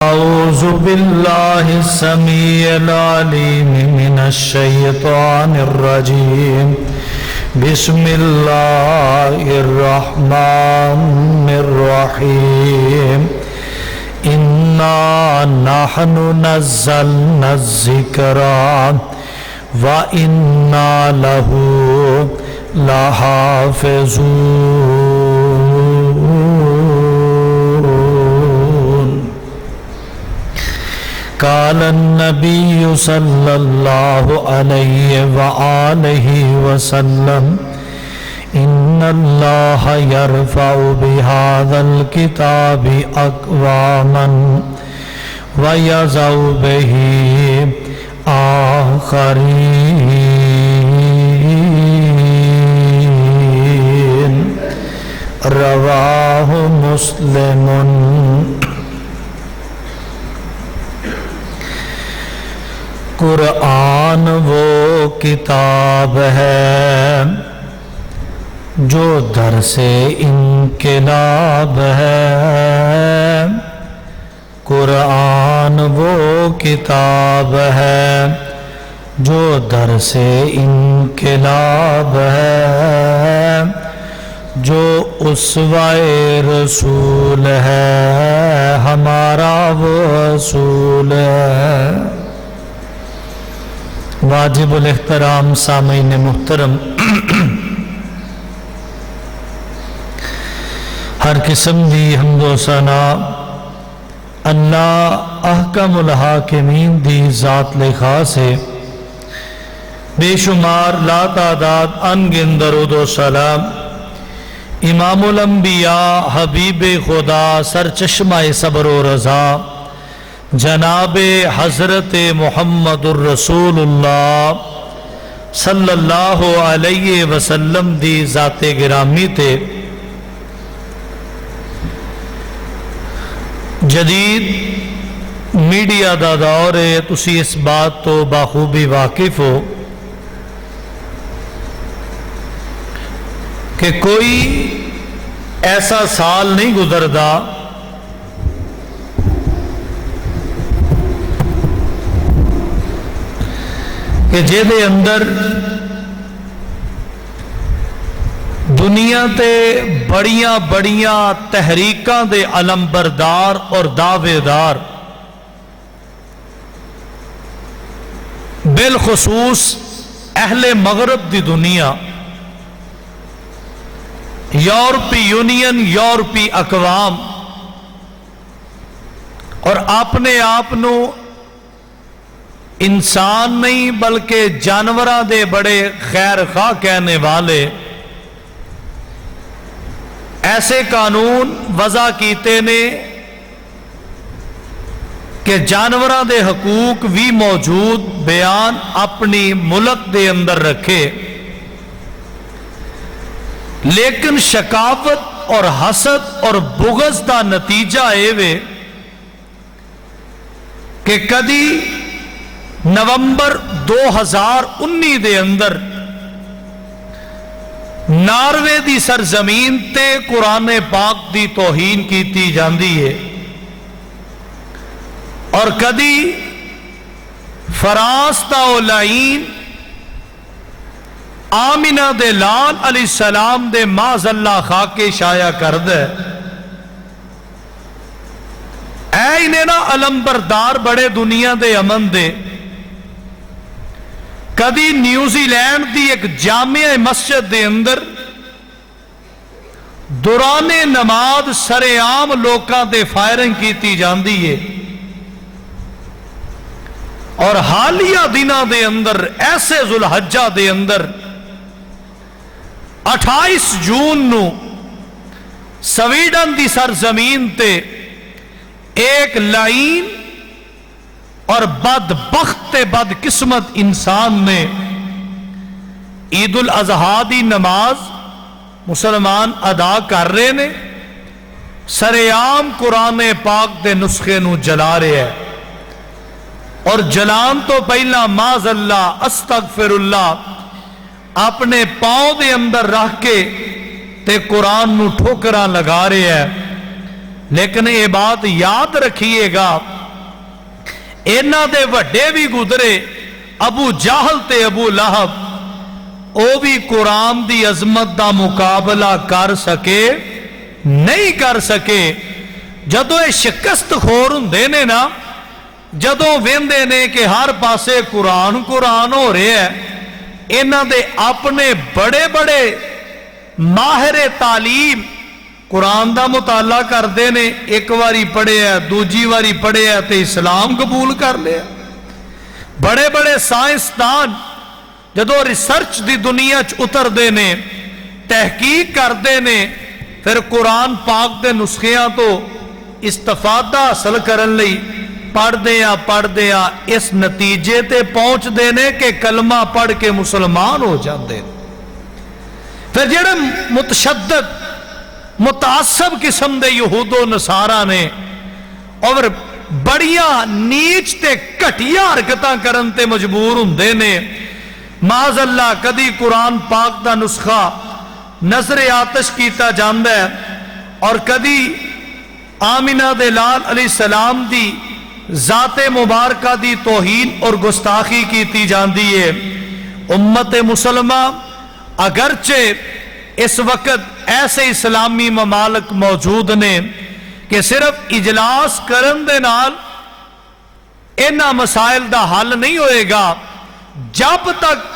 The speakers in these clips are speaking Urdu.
أعوذ بالله السميع العليم من الشيطان الرجيم بسم الله الرحمن الرحيم إنا نحن نزلنا الذكر وإنا له لحافظون قال النبي صلى الله عليه وآله وسلم إن الله يرفع بهذا الكتاب أقواما ويضع به آخرين رواه مسلم۔ قرآن وہ کتاب ہے جو در سے انقلاب ہے، قرآن وہ کتاب ہے جو در سے انقلاب ہے، جو اسوہ رسول ہے ہمارا وہ رسول ہے۔ واجب الاحترام سامعین محترم، ہر قسم دی حمد و ثنا اللہ احکم الحاکمین دی ذات خاص ہے، بے شمار لا تعداد ان گن درود و سلام امام الانبیاء حبیب خدا سرچشمہ صبر و رضا جناب حضرت محمد الرسول اللہ صلی اللہ علیہ وسلم دی ذات گرامی تے۔ جدید میڈیا دا دور ہے، تسی اس بات تو بخوبی واقف ہو کہ کوئی ایسا سال نہیں گزردا کہ جہدے اندر دنیا تے بڑیاں بڑیاں تحریکاں دے علم بردار اور دعوے دار، بالخصوص اہل مغرب دی دنیا، یورپی یونین، یورپی اقوام، اور اپنے آپ نو انسان نہیں بلکہ جانوراں دے بڑے خیر خواہ کہنے والے ایسے قانون وضع کیتے نے کہ جانوراں دے حقوق بھی موجود بیان اپنی ملک دے اندر رکھے، لیکن شقاوت اور حسد اور بغض دا نتیجہ اے کہ کدی نومبر 2019 دے اندر ناروے دی سرزمین تے قرآن پاک دی توہین کیتی جاندی ہے، اور کدی فرانس دا اولائین آمینہ دے لال علیہ السلام دے معاذ اللہ خاکے شائع کردے۔ اے انہیں نا علم بردار بڑے دنیا دے امن دے، کدی نیوزی لینڈ دی ایک جامع مسجد دے اندر دوران نماز سر عام لوکاں دے فائرنگ کیتی جاندی ہے، اور حالیہ دنوں دے اندر ایسے ذوالحجہ دے اندر 28 جون نو سویڈن دی سرزمین تے ایک لائن اور بدبخت بدقسمت انسان نے عید الاضحیٰ دی نماز مسلمان ادا کر رہے نے، سر عام قرآن پاک دے نسخے نو جلا رہے ہیں، اور جلان تو پہلا معاذ اللہ استغفر اللہ اپنے پاؤں دے اندر رکھ کے تے قرآن نو ٹھوکراں لگا رہے ہیں، لیکن یہ بات یاد رکھیے گا انہاں دے وڈے بھی گزرے ابو جہل تے ابو لہب او بھی قرآن دی عظمت دا مقابلہ کر سکے نہیں کر سکے جدو یہ شکست خور ہوندے نے نا جدو ویندے نے کہ ہر پاسے قرآن قرآن ہو رہے ہیں انہاں دے اپنے بڑے بڑے ماہر تعلیم قرآن دا مطالعہ کردے نے ایک واری پڑھے ہے دوجی واری پڑھے ہے تے اسلام قبول کر لیا بڑے بڑے سائنسدان جدو ریسرچ دی دنیا اتر دے نے تحقیق کردے نے پھر قرآن پاک دے نسخیاں تو استفادہ حاصل کرن لئی پڑھ دیا اس نتیجے تے پہنچ دے نے کہ کلمہ پڑھ کے مسلمان ہو جاندے پھر جڑے متشدد متعصب قسم دے یہود و نصارہ نے اور بڑیاں نیچ تے گھٹیا حرکتاں کرن تے مجبور ہوندے نے معاذ اللہ کدی قرآن پاک دا نسخہ نظر آتش کیتا جاندا ہے اور کدی آمینہ دے لال علیہ السلام دی ذات مبارکہ دی توہین اور گستاخی کیتی جاندی ہے امت مسلمہ اگرچہ اس وقت ایسے اسلامی ممالک موجود نے کہ صرف اجلاس کرن دے نال انہاں مسائل دا حل نہیں ہوئے گا جب تک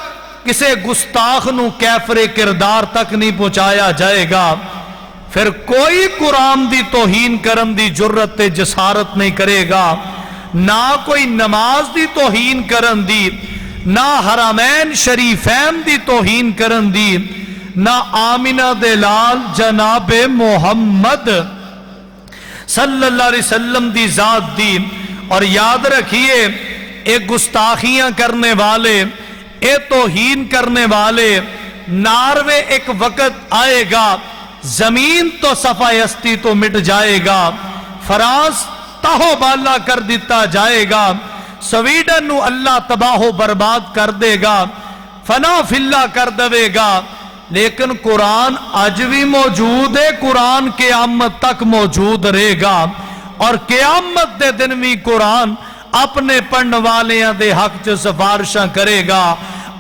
کسے گستاخ نو کیفر کردار تک نہیں پہنچایا جائے گا پھر کوئی قرآن دی توہین کرن دی جرت تے جسارت نہیں کرے گا نہ کوئی نماز دی توہین کرن دی نہ حرمین شریفین دی توہین کرن دی نہ آمینہ دے لال جناب محمد صلی اللہ علیہ وسلم دی ذات دی اور یاد رکھیے ایک گستاخیاں کرنے والے ایک توہین کرنے والے ناروے ایک وقت آئے گا زمین تو صفحہ ہستی تو مٹ جائے گا فرانس تاہو بالا کر دیتا جائے گا سویڈن نو اللہ تباہ و برباد کر دے گا فنا فی اللہ کر دے گا لیکن قرآن آج بھی موجود ہے قرآن قیامت تک موجود رہے گا اور قیامت دے دن بھی قرآن اپنے پڑھن والیاں دے حق چ سفارشاں کرے گا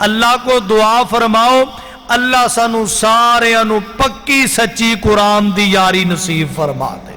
اللہ کو دعا فرماؤ اللہ سانو سارے انو پکی سچی قرآن دی یاری نصیب فرما دے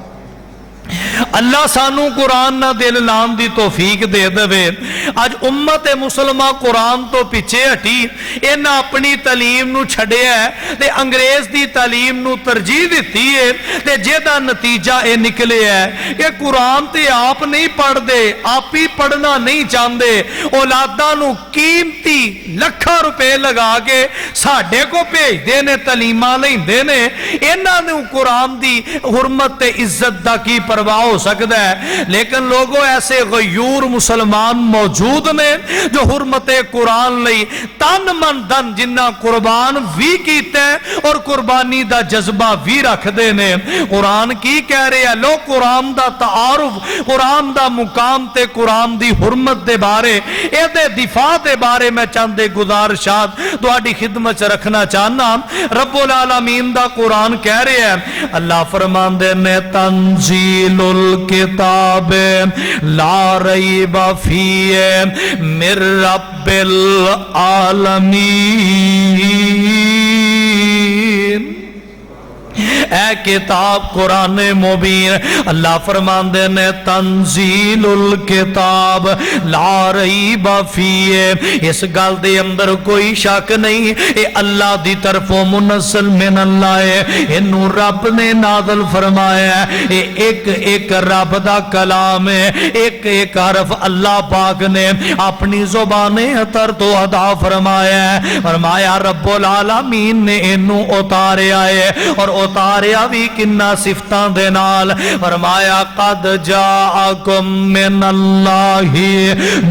اللہ سانو قرآن نہ دل لان دی توفیق دے دے آج امت مسلمہ قرآن تو پیچھے ہٹی انہا اپنی تعلیم نو چھڑے ہے تے انگریز دی تعلیم نو ترجیح دیتی ہے تے جیدہ نتیجہ اے نکلے ہے کہ قرآن تے آپ نہیں پڑھ دے آپ ہی پڑھنا نہیں چاندے اولادہ نو قیمتی لکھا روپے لگا کے ساڑھے کو پیج دینے تعلیمہ لیں دینے انہا نے قرآن دی حرمت عزت دا کی پرواہ ہو سکتا ہے لیکن لوگوں ایسے غیور مسلمان موجود نے جو حرمت قرآن لئی تن من دن جنہ قربان بھی کیتے ہیں اور قربانی دا جذبہ بھی رکھ دے نے قرآن کی کہہ رہے ہیں لو قرآن دا تعارف قرآن دا مقام تے قرآن دی حرمت دے بارے اے دے دفاع دے بارے میں چاندے گزارشات دوڑی خدمت رکھنا چاہنا رب العالمین دا قرآن کہہ رہے ہیں اللہ فرمان دے نے تنزیل الکتاب لا ریب فیہ من رب العالمین اے کتاب قرآن مبین اللہ فرمان دے نے تنزیل الکتاب لا ریب فیہ اس گل دے اندر کوئی شک نہیں اے اللہ دی طرفوں منزل من اللہ ہے انہوں رب نے نازل فرمایا ہے اے ایک ایک رب دا کلام ہے ایک ایک حرف اللہ پاک نے اپنی زبان عطر تو ادا فرمایا ہے فرمایا رب العالمین نے انہوں اتاریا ہے اور اتاریا بھی کنہ صفتان دے نال فرمایا قد جاءکم من اللہ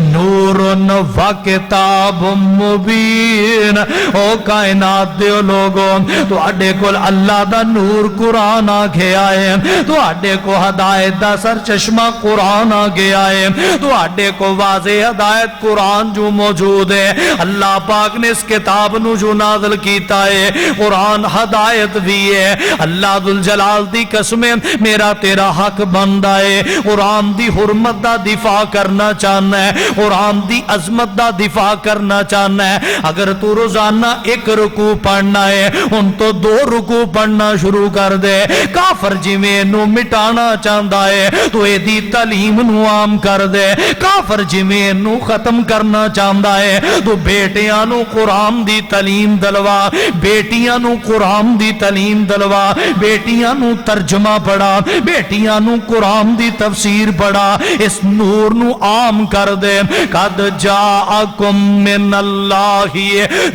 نور و کتاب مبین او کائنات دے لوگوں تو اڈے کو اللہ دا نور قرآن آگے آئے تو اڈے کو ہدایت دا سر چشمہ قرآن آگے آئے تو اڈے کو واضح ہدایت قرآن جو موجود ہے اللہ پاک نے اس کتاب نو جو نازل کیتا ہے قرآن ہدایت بھی ہے اللہ ذوالجلال دی قسم میرا تیرا حق بندا ہے قرآن دی حرمت دا دفاع کرنا چاہنا ہے قرآن دی عظمت دا دفاع کرنا چاہنا ہے اگر تو روزانہ ایک رکوع پڑھنا ہے ان تو 2 رکوع پڑھنا شروع کر دے کافر جویں نو مٹانا چاہندا ہے تو اے دی تعلیم نو عام کر دے کافر جویں نو ختم کرنا چاہندا ہے تو بیٹیاں نو قرآن دی تعلیم دلوا بیٹیاں نو قرآن دی تعلیم دلوا بیٹیاں نو ترجمہ پڑھا بیٹیاں نو قرآن دی تفسیر پڑھا اس نور نو عام کر دے قد جاءکم من اللہ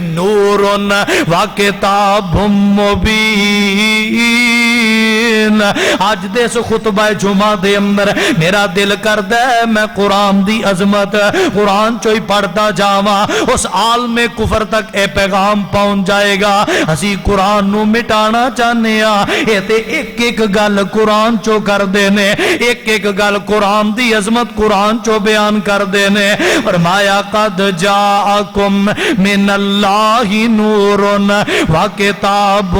نور و کتاب مبین آج دے اس خطبہ جمعہ دے اندر میرا دل کردہ ہے میں قرآن دی عظمت قرآن چوئی پڑھتا جاواں اس عالم کفر تک اے پیغام پہنچ جائے گا اسی قرآن نو مٹانا چاہنے اے تے ایک ایک گل قرآن چو کر دینے ایک ایک گل قرآن دی عظمت قرآن چو بیان کر دینے فرمایا قد جاءکم من اللہ نور و کتاب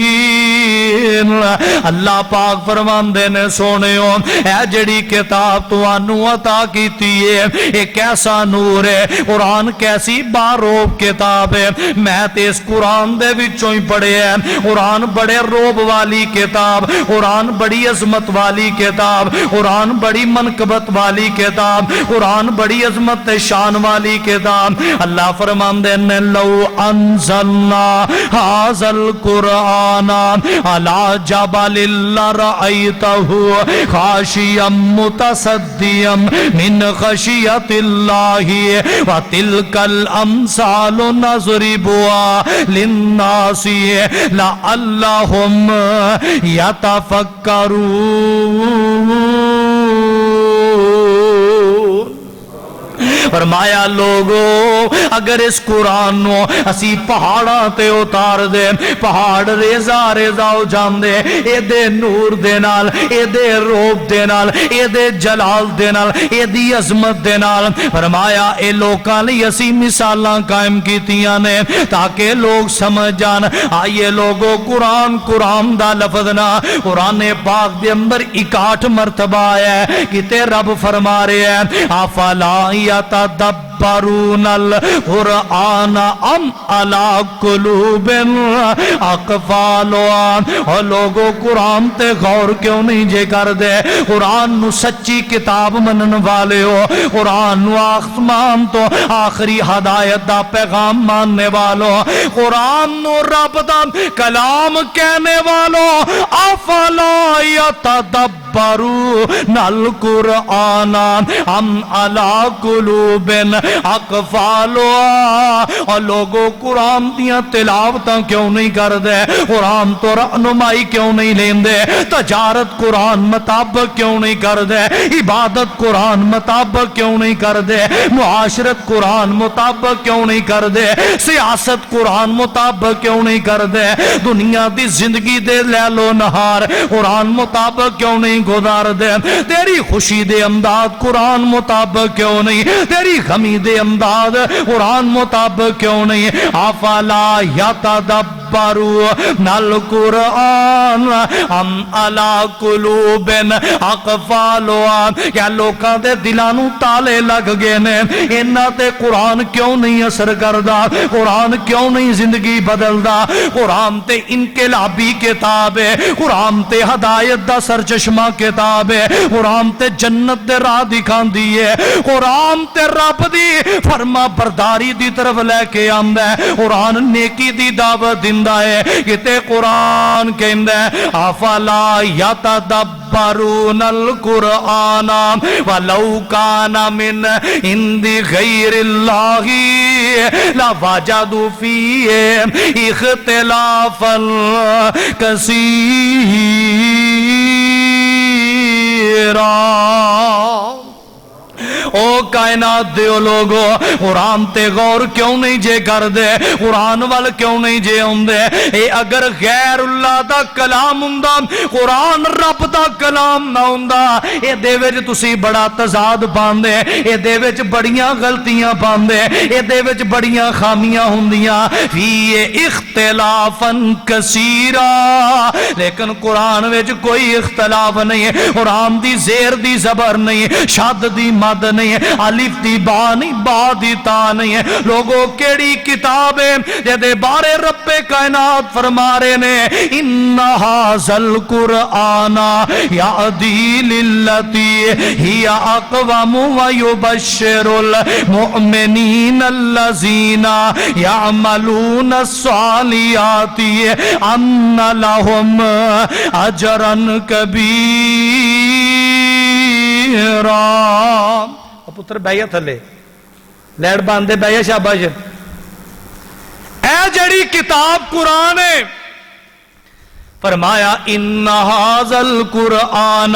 مبین اللہ پاک فرماندے نے سونےو اے جڑی کتاب تو انو عطا کیتی ہے ایک ایسا نور ہے قرآن کیسی باروب کتاب ہے میں تے اس قرآن دے وچوں ہی پڑھے ہیں قرآن بڑے روب والی کتاب قرآن بڑی عظمت والی کتاب قرآن بڑی منقبت والی کتاب قرآن بڑی عظمت شان والی کتاب اللہ فرماندے نے لو انزلنا ھذا القرآن علی جبل لرأیتہ خاشعا متصدعا من خشیۃ اللہ وتلک الامثال نضربها للناس لعلهم يتفکرون فرمایا لوگو اگر اس قرآن نو اسی پہاڑاں تے اتار دے پہاڑ ریزا ریزا ہو جان دے اے دے نور دے نال اے دے روب دے نال اے دے جلال دے نال اے دی عظمت دے نال فرمایا اے لوکاں لئی اسی مثالاں قائم کیتیاں نے تاکہ لوگ سمجھ جان آئیے لوگو قرآن قرآن دا لفظ نا قرآن پاک دے اندر 61 مرتبہ ہے کتے رب فرما رہے ہیں افلا یتدبرون القرآن ام علی قلوب اقفالها اور لوگو قرآن تے غور کیوں نہیں جے کر دے قرآن نو سچی کتاب منن والے ہو قرآن نو آسمان تو آخری ہدایت دا پیغام ماننے والو قرآن نو رب دا کلام کہنے والو افلا یتدبرون القرآن ام علی قلوب اقفالها اور لوگو قرآن دیاں تلاوتاں کیوں نہیں کر دے قرآن تو رہنمائی کیوں نہیں لین دے تجارت قرآن مطابق کیوں نہیں کر دے عبادت قرآن مطابق کیوں نہیں کر دے معاشرت قرآن مطابق کیوں نہیں کر دے سیاست قرآن مطابق کیوں نہیں کر دے دنیا دی زندگی دے لیلو نہار قرآن مطابق کیوں نہیں گزار دے تیری خوشی دے امداد قرآن مطابق کیوں نہیں تیری غمی دے امداد قرآن مطابق کیوں نہیں افلا یتدبرون القرآن ام علی قلوب اقفالها کیا لوکاں دے دلاں نوں تالے لگ گئے نے انہاں تے قرآن کیوں نہیں اثر کردا قرآن کیوں نہیں زندگی بدلدا قرآن تے انقلابی کتاب ہے قرآن تے ہدایت دا سرچشمہ کتاب ہے قرآن تے جنت دے راہ دکھاندی ہے قرآن تے رب دی فرما برداری دی طرف لے کے آندا ہے قرآن نیکی دی دعوت دیندا ہے کتے قرآن کہندا ہے افلا یتدبرون القرآن ولو کان من عند غیر اللہ لوجدوا فیہ اختلافا کثیرا او کائنات دیو لوگو قرآن تے غور کیوں نہیں جے کر دے قرآن وال کیوں نہیں جے ہوندے اے اگر غیر اللہ دا کلام ہوندا قرآن رب دا کلام نہ ہوندا اے دے وچ تسی بڑا تضاد پاندے اے دے وچ بڑیاں غلطیاں پاندے اے دے وچ بڑیاں خامیاں ہوندیاں فی اختلافا کثیرا لیکن قرآن وچ کوئی اختلاف نہیں ہے قرآن دی زیر دی زبر نہیں ہے شد دی مد نہیں ہے الف دی با نہیں با دی تا نہیں ہے لوگوں کیڑی کتاب ہے جدے بارے رب کائنات فرما رہے نے ان ھذل قرآن یہدی للتی ہی اقوم ویبشر المؤمنین الذین یعملون الصالحات ان لهم اجرا کبیرا پتر بہیا تھلے لیٹ باندھے بہیا شاباش اے جڑی کتاب قرآن ہے فرمایا ان ھذل قرآن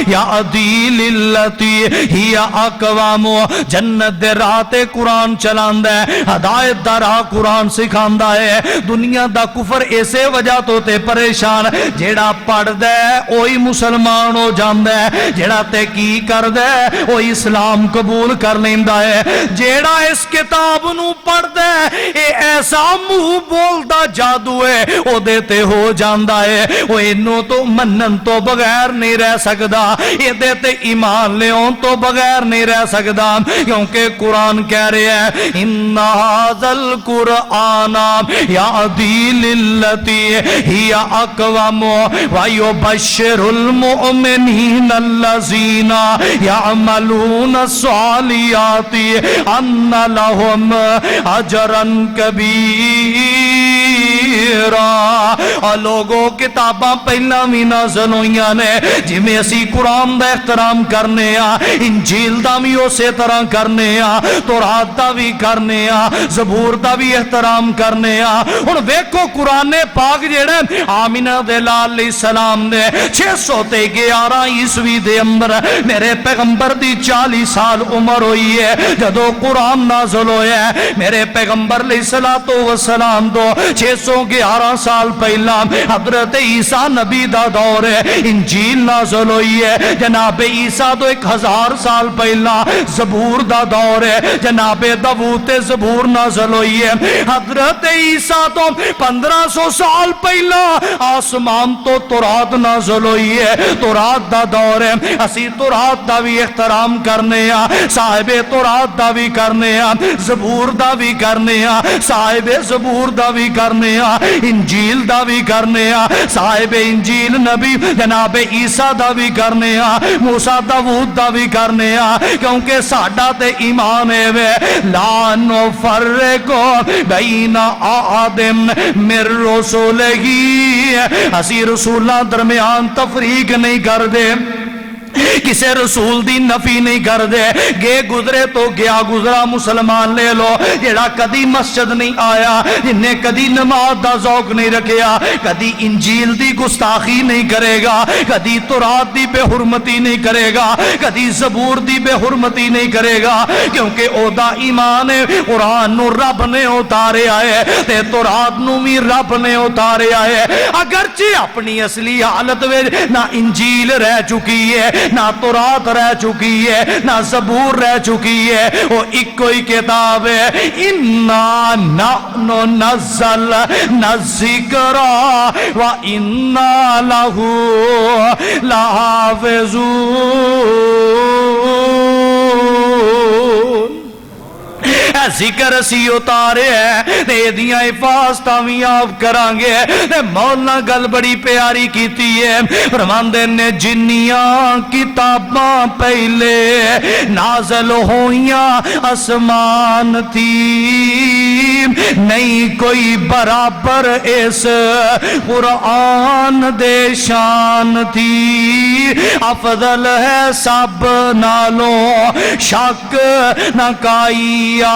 یہدی للتی ہی اقوام جنت دے راہ تے قرآن چلاندا ہے ہدایت دا راہ قرآن سکھاندا ہے دنیا دا کفر اسے وجہ تو تے پریشان جیڑا پڑھدا ہے وہی مسلمان ہو جاندا ہے جیڑا تے کی کردا ہے وہی اسلام قبول کر لیندا ہے جیڑا اس کتاب نو پڑھدا ہے اے ایسا منہ بولدا جادو ہے او دے تے ہو جاندا ہے وہ انہوں تو منن تو بغیر نہیں رہ سکدا یہ دیتے ایمان لیون تو بغیر نہیں رہ سکدا کیونکہ قرآن کہہ رہے ہیں ان ھذل قرآن یہدی للتی ہی اقوم ویبشر المؤمنین الذین یعملون الصالحات ان لهم اجرا کبیرا اور لوگوں کتاباں پہلا بھی نازل ہوئیاں نے جی میں اسی قرآن دا احترام کرنے انجیل دا بھی اسی طرح کرنے تورات دا بھی کرنے زبور دا بھی احترام کرنے ہن ویکھو قرآن پاک جڑا آمینہ دے لال علیہ السلام نے 611 عیسوی دے اندر میرے پیغمبر دی 40 سال عمر ہوئی ہے جدو قرآن نازل ہویا ہے میرے پیغمبر علیہ السلام تو 611 سال پہلا حضرت عیسیٰ نبی دا دور ہے انجیل نازل ہوئی ہے جناب عیسیٰ تو 1000 سال پہلا زبور دا دور ہے جناب داؤد تے زبور نازل ہوئی ہے حضرت عیسیٰ تو 1500 سال پہلا آسمان تو تورات نازل ہوئی ہے تورات دا دور ہے اسی تورات دا بھی احترام کرنے صاحب تورات دا بھی کرنے زبور دا بھی کرنے صاحب زبور دا بھی کرنے انجیل دا بھی کرنے صاحب انجیل نبی جناب عیسیٰ دا بھی کرنے موسیٰ داؤد دا بھی کرنے کیونکہ ساڈا تے ایمان ہے وے لا نفرق بین احد من رسولہ اسی رسولہ درمیان تفریق نہیں کر دے کسے رسول دی نفی نہیں کر دے گے گزرے تو گیا گزرا مسلمان لے لو جڑا کدی مسجد نہیں آیا جنہیں کدی نماز دا ذوق نہیں رکھیا کدی انجیل دی گستاخی نہیں کرے گا کدی تورات دی بے حرمتی نہیں کرے گا کدی زبور دی بے حرمتی نہیں کرے گا کیونکہ او دا ایمان قرآن نو رب نے اتارے آئے تے تورات نو بھی رب نے اتارے آئے اگرچہ اپنی اصلی حالت میں نہ انجیل رہ چکی ہے نہ تورات رہ چکی ہے نہ زبور رہ چکی ہے وہ ایک کوئی کتاب ہے اِنَّا نَحْنُ نَزَّلْنَا الذِّكْرَ وَإِنَّا لَهُ لَحَافِظُونَ ذکر اسی اتارے ہیں تے دیاں حفاظتاں وی آپ کرانگے تے مولا گل بڑی پیاری کیتی ہے فرماندے نے جنیاں کتاباں پہلے نازل ہویاں آسمان تھی نہیں کوئی برابر اس قرآن دے شان تھی افضل ہے سب نالوں شک نہ کائیا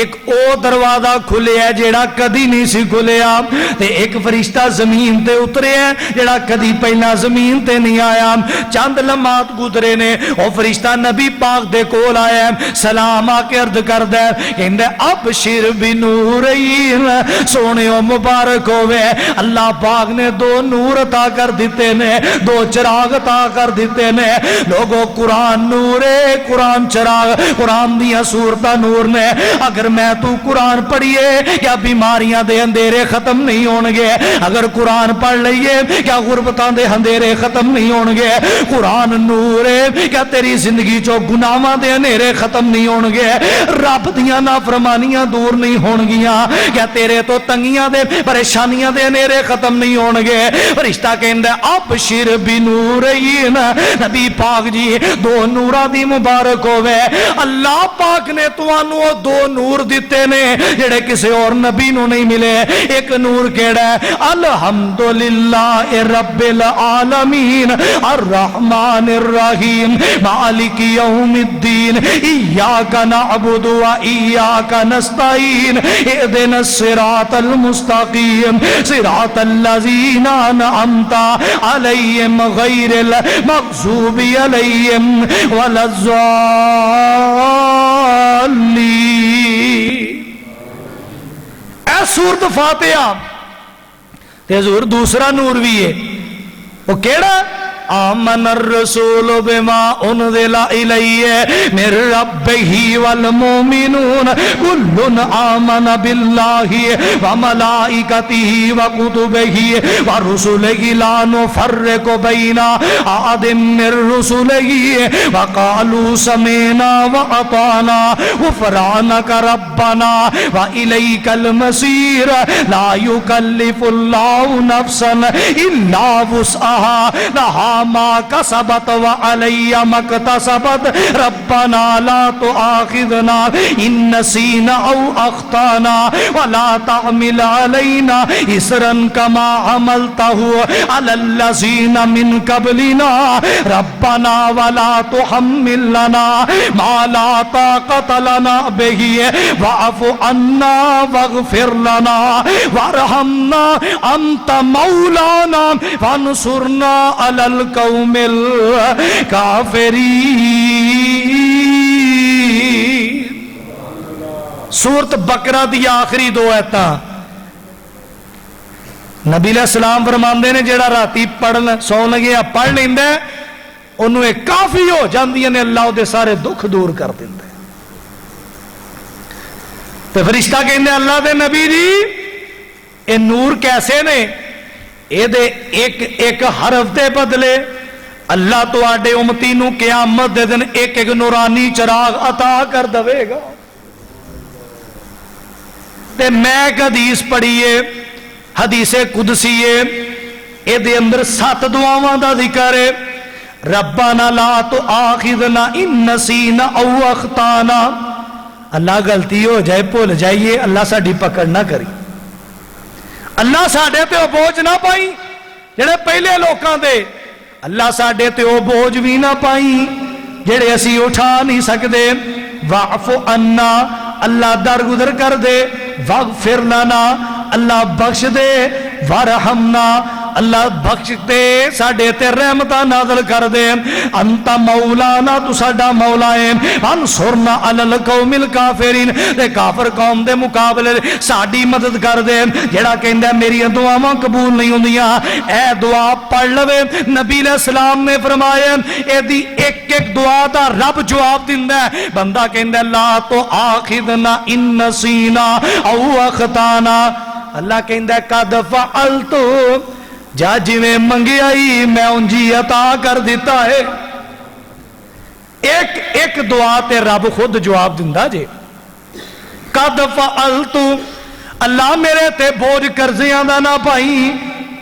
ایک او دروازہ کھلیا جیڑا کدی نہیں سی کھلیا تے ایک فرشتہ زمین تے اتریا جیڑا کدی پہلا زمین تے نہیں آیا. چند لمحات گزرے نے او فرشتہ نبی پاک دے کول آیا, سلام آ کے عرض کردا ہے کہندا ابشر بنورین, سونے او مبارک ہوئے اللہ پاک نے دو نور عطا کر دیتے نے, دو چراغ عطا کر دیتے نے. لوگوں قرآن نور ہے, قرآن چراغ, قرآن دیا سورتاں نور نے. اگر میں تو قرآن پڑھیے کیا بیماریاں دے اندھیرے ختم نہیں ہونگے؟ اگر قرآن پڑھ لئیے کیا غربتاں دے اندھیرے ختم نہیں ہونگے؟ قرآن نور ہے, کیا تیری زندگی چو گناہاں دے اندھیرے ختم نہیں ہونگے؟ رب دیاں نافرمانیاں دور نہیں ہونگیاں؟ کیا تیرے تو تنگیاں دے پریشانیاں دے اندھیرے ختم نہیں ہونگے؟ فرشتہ کہندے ابشر بنورین, نبی پاک جی دو نورا دی مبارک ہوئے. اللہ پاک نے توانو دو نور دیتے نے جڑے کسی اور نبی نو نہیں ملے. ایک نور کیڑا ہے الحمدللہ رب العالمین الرحمن الرحیم مالک یوم الدین ایاک نعبد و ایاک نستعین اهدنا الصراط المستقیم صراط الذین انعمت علیہم غیر المغضوب علیہم ولا الضالین. اے سورت فاتحہ تے حضور دوسرا نور بھی ہے, وہ کیڑا؟ آمن الرسول بما انزل الیہ من ربہ والمومنون کل آمن باللہ وملائکتہ وکتبہ ورسلہ لا نفرق بین احد من رسلہ وقالوا سمعنا واطعنا غفرانک ربنا والیک المصیر. لا یکلف اللہ نفسا الا وسعها لها ما کسبت وعلی مکتسبت ربنا لا تؤاخذنا ان نسینا او اخطانا ولا تعمل علینا اسرا کما عملته علی الذین من قبلنا ربنا ولا تحمل لنا ما لا طاقت لنا به واعف عنا واغفر لنا وارحمنا انت مولانا فانصرنا علی القوم الکافرین. سورت بقرہ دی آخری دو آیتاں نبی علیہ السلام فرماندے نے جیڑا راتی پڑھن سو لگے پڑھ لیندا ہے انہوں ایک کافی ہو جاندیاں نے, اللہ دے سارے دکھ دور کر دیندا ہے. تے فرشتہ کہندے اللہ دے نبی جی اے نور کیسے نے؟ اے دے ایک ایک حرف دے بدلے اللہ تو آڈے امتی نو قیامت دے دن ایک ایک نورانی چراغ عطا کر دوے گا. تے میں ایک حدیث پڑھیے, حدیث قدسیے, اے دے اندر 7 دعاواں دا ذکر ہے. ربنا لا تؤاخذنا ان نسینا او اخطانا, اللہ غلطی ہو جائے بھول جائیے اللہ ساڈی پکڑ نہ کری, اللہ ساڈے تے او بوجھ نہ پائی جڑے پہلے لوکاں دے, اللہ ساڈے تے او بوجھ بھی نہ پائی جڑے اسی اٹھا نہیں سکدے. واعف عنا, اللہ درگزر کر دے. واغفر لنا, اللہ بخش دے. وارحمنا, اللہ بخش دے ساڈے تے رحمتاں نازل کر دے. انت مولانا, تو ساڈا مولا ہے. انصرنا علی القوم الکافرین, تے کافر قوم دے مقابلے ساڈی مدد کر دے. جڑا کہندا میری دعاواں قبول نہیں ہوندیاں اے دعا پڑھ لوے. نبی علیہ السلام نے فرمایا اے دی ایک ایک دعا دا رب جواب دیندا ہے. بندہ کہندا لا تو آخذنا ان نسینا او اخطانا, اللہ کہندا قد فعلت, جا جی میں منگیائی میں انجی عطا کر دیتا ہے. ایک ایک دعا تے رب خود جواب دیندا جے. قد فعلت, اللہ میرے تے بوجھ قرضیاں دا نہ پائی,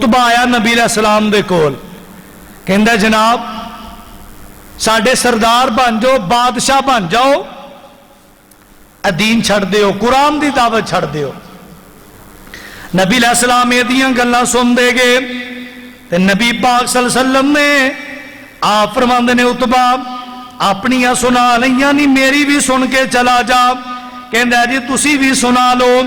ਉਤਬਾ ਆਇਆ ਨਬੀ ਅਲੈਹਿਸ ਸਲਾਮ ਦੇ ਕੋਲ, ਕਹਿੰਦਾ ਜਨਾਬ ਸਾਡੇ ਸਰਦਾਰ ਬਣ ਜਾਓ, ਬਾਦਸ਼ਾਹ ਬਣ ਜਾਓ, ਅਦੀਨ ਛੱਡ ਦਿਓ, ਕੁਰਾਨ ਦੀ ਦਾਵਤ ਛੱਡ ਦਿਓ। ਨਬੀ ਅਲੈਹਿਸ ਸਲਾਮ ਇਹਦੀਆਂ ਗੱਲਾਂ ਸੁਣਦੇ ਗਏ ਤੇ ਨਬੀ ਪਾਕ ਸੱਲੱਲਾਹੁ ਅਲੈਹਿ ਵਸੱਲਮ ਨੇ ਆਪ ਫਰਮਾਉਂਦੇ ਨੇ ਉਤਬਾ ਆਪਣੀਆਂ ਸੁਣਾ ਲਈਆਂ ਨਹੀਂ, ਮੇਰੀ ਵੀ ਸੁਣ ਕੇ ਚਲਾ ਜਾ। ਕਹਿੰਦਾ ਜੀ ਤੁਸੀਂ ਵੀ ਸੁਣਾ ਲਓ।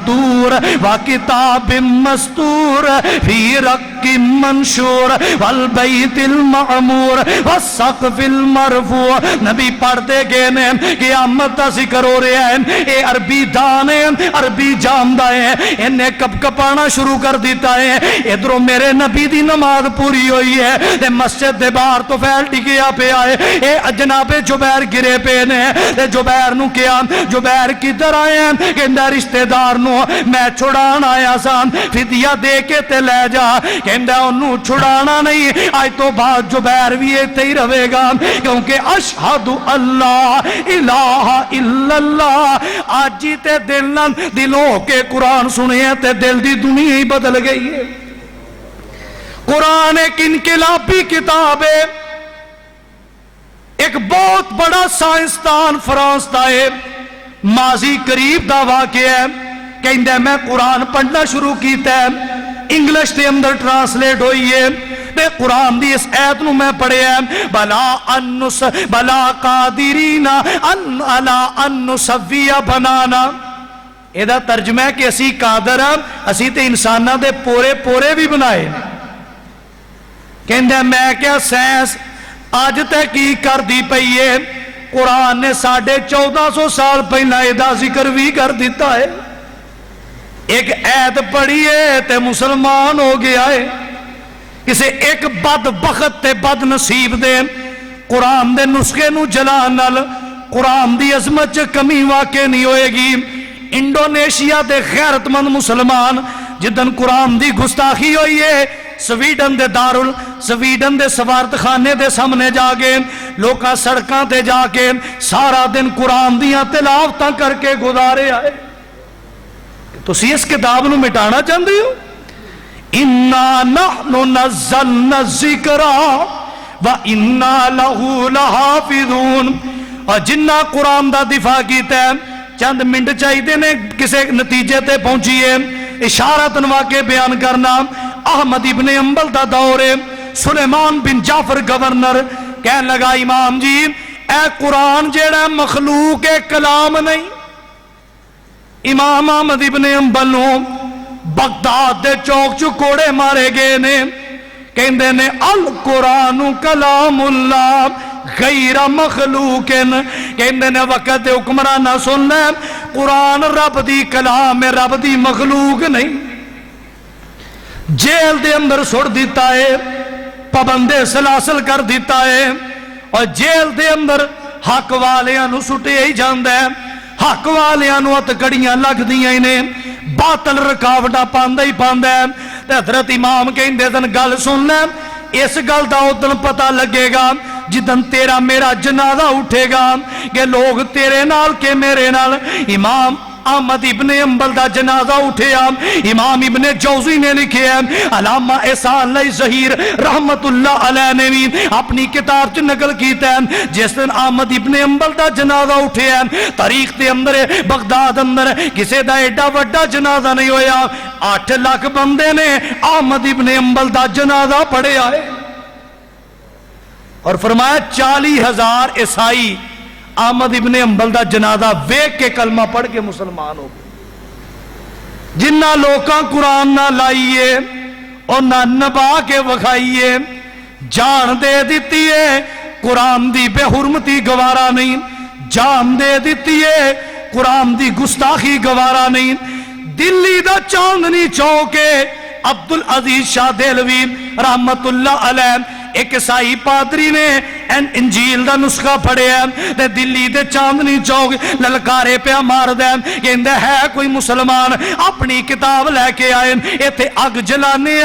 والطور وکتاب مستور فی رق منشور والبیت المعمور والسقف المرفوع. نبی پڑھتے گئے نے قیامت دا ذکر ہو رہا ہے. اے عربی دان ہے, عربی جاندا ہے, انہیں کپ کپانا شروع کر دیتا ہے. ادھروں میرے نبی دی نماز پوری ہوئی ہے تے مسجد دے باہر تو پھیل ٹکیا پہ آئے. اے جناب جبیر گرے پہ نے تے جبیر نو کیا, جبیر کدھر آئے ہیں؟ کہندا رشتہ دار نو میں چھڑان آیا سا, فدیہ دے کے تے لے جا. کہندا انہوں چھڑانا نہیں, آج تو بعد جبیر بھی ایتھے ہی رہے گا, کیونکہ اشہد اللہ الہ الا اللہ. آج ہی تے دلوں کے قرآن سنے ہیں تے دل دی دنیا ہی بدل گئی ہے. قرآن ایک انقلابی کتاب ہے. ایک بہت بڑا سائنسدان فرانس دا ہے, ماضی قریب دا واقعہ ہے, کہندا میں قرآن پڑھنا شروع کیتا ہے, انگلش دے اندر ٹرانسلیٹ ہوئی ہے تے قرآن دی اس آیت نو میں پڑھیا ہے, بلا قادرین ان نسوی بنانا. ایدہ ترجمہ ہے کہ اسی قادر ہم, اسی تے انسانہ دے پورے پورے بھی بنائے. کہندہ میں کیا سائنس آج تحقیق کر دی پئی ہے, قرآن نے 1450 سال پہلا ایدہ ذکر بھی کر دیتا ہے. ایک آیت پڑھی ہے تے مسلمان ہو گیا ہے. کسے ایک بدبخت تے بد نصیب دے قرآن دے نسخے نو جلان نال قرآن دی عظمت چ کمی واقع نہیں ہوئے گی. انڈونیشیا دے غیرت مند مسلمان جدن قرآن دی گستاخی ہوئی ہے, سویڈن دے سفارت خانے دے سامنے جا کے لوکاں سڑکاں تے جا کے سارا دن قرآن دیاں تلاوتاں کر کے گزارے آئے. تسی اس کتاب نو مٹانا چاہتے ہو؟ اِنَّا نَحْنُ نَزَّلْنَا الذِّكْرَ وَإِنَّا لَهُ لَحَافِظُونَ. اور جنہ قرآن دا دفاع کیتا ہے, چند منٹ چاہیے نے کسے نتیجے تے پہنچیے. اشارتاً واقع بیان کرنا, احمد ابن حنبل دا دور ہے, سلیمان بن جعفر گورنر کہنے لگا امام جی اے قرآن جیڑا مخلوق کلام نہیں. امام احمد ابن حنبل نو بغداد دے چوک چ کوڑے مارے گئے نے, کہندے نے القرآن کلام اللہ غیر مخلوق. کہندے نے وقت حکمران نہ سن لے, قرآن رب دی کلام ہے, رب دی مخلوق نہیں. جیل دے اندر سڑ دیتا ہے, پابندے سلاسل کر دیتا ہے, اور جیل دے اندر حق والیاں نو سٹے ہی جاندہ ہے. حق والیاں نو ہتکڑیاں لگ دیاں انہیں, باطل رکاوٹا پاندہ ہی پاندہ ہے. حضرت امام کہندے دن گل سن لیں, اس گل دا ادن پتہ لگے گا جدن تیرا میرا جنازہ اٹھے گا کہ لوگ تیرے نال کے میرے نال. امام احمد ابن حنبل دا جنازہ اٹھیا. امام ابن جوزی نے لکھے ہیں, علامہ احسان علی ظہیر رحمت اللہ علیہ نے بھی اپنی کتاب چ نقل کیتا ہے, جس دن احمد ابن حنبل دا جنازہ اٹھیا تاریخ دے اندر بغداد اندر کسے دا ایڈا وڈا جنازہ نہیں ہویا. 8 لاکھ بندے نے احمد ابن حنبل دا جنازہ پڑھیا ہے, اور فرمایا 40,000 عیسائی احمد ابن حنبل دا جنازہ ویکھ کے کلمہ پڑھ کے مسلمان ہو گئے. جنہ لوکاں قرآن نہ لائیے اور نہ نبا کے وکھائیے, جان دے دیتی ہے قرآن دی بے حرمتی گوارا نہیں, جان دے دیتی ہے قرآن دی گستاخی گوارا نہیں. دلی دا چاندنی چوکے عبدالعزیز شاہ دہلوی رحمت اللہ علیہ ایک عیسائی پادری نے انجیل دا نسخہ پڑھے ہیں تے دلی دے چاندنی چوک للکارے پہ مار دیں کہندے ہے کوئی مسلمان اپنی کتاب لے کے آئے ایتھے اگ جلانے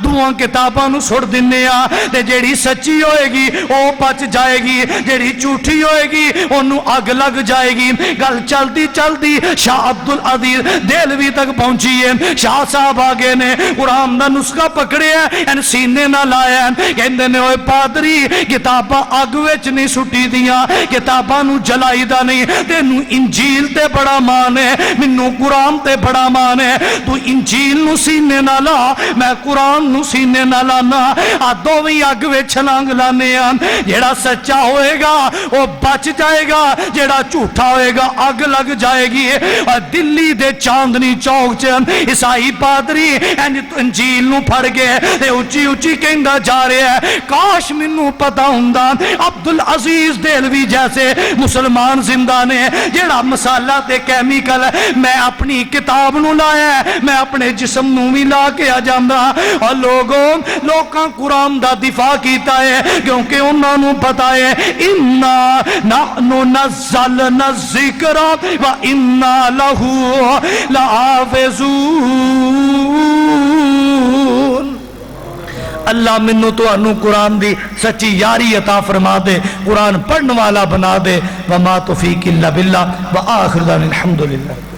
دوہاں کتاباں نو سڑ دینے تے جیڑی سچی ہوئے گی او بچ جائے گی, جیڑی جھوٹی ہوئے گی انہوں اگ لگ جائے گی. گل چلتی چلتی شاہ عبدالعزیز دہلوی تک پہنچی ہے. شاہ صاحب آگے نے قرآن دا نسخہ پکڑے ہیں سینے نہ لائے ہیں, کہندے نے اوے پادری کتاباں اگ وچ نہیں سٹی دیاں کتاباں نو جلائی دا نہیں تینوں انجیل تے بڑا مان ہے منوں قرآن تے بڑا مان ہے تو انجیل نو سینے نہ لا میں قرآن نو سینے نہ لانا آ دوویں اگ وچ چھلانگ لانے ہیں جیڑا سچا ہوئے گا وہ بچ جائے گا جیڑا جھوٹا ہوئے گا اگ لگ جائے گی اور دلی دے چاندنی چوک چ عیسائی پادری انجیل نو پھڑ گئے تے اچھی اچھی کہندا جا رہا ہے کاش مینوں پتہ ہوندا عبدالعزیز دہلوی جیسے مسلمان زندہ نے جیڑا مسالہ تے کیمیکل میں اپنی کتاب نو لایا ہے میں اپنے جسم نو بھی لا کے آ جاندا اور لوکاں قرآن دا دفاع کیتا ہے کیونکہ انہاں نو پتہ ہے انا نحن نزلنا الذکر و انا لہو لحافظون اللہ منو تو انو قرآن دی سچی یاری عطا فرما دے قرآن پڑھن والا بنا دے وما توفیق الا باللہ وآخر دعوانا الحمدللہ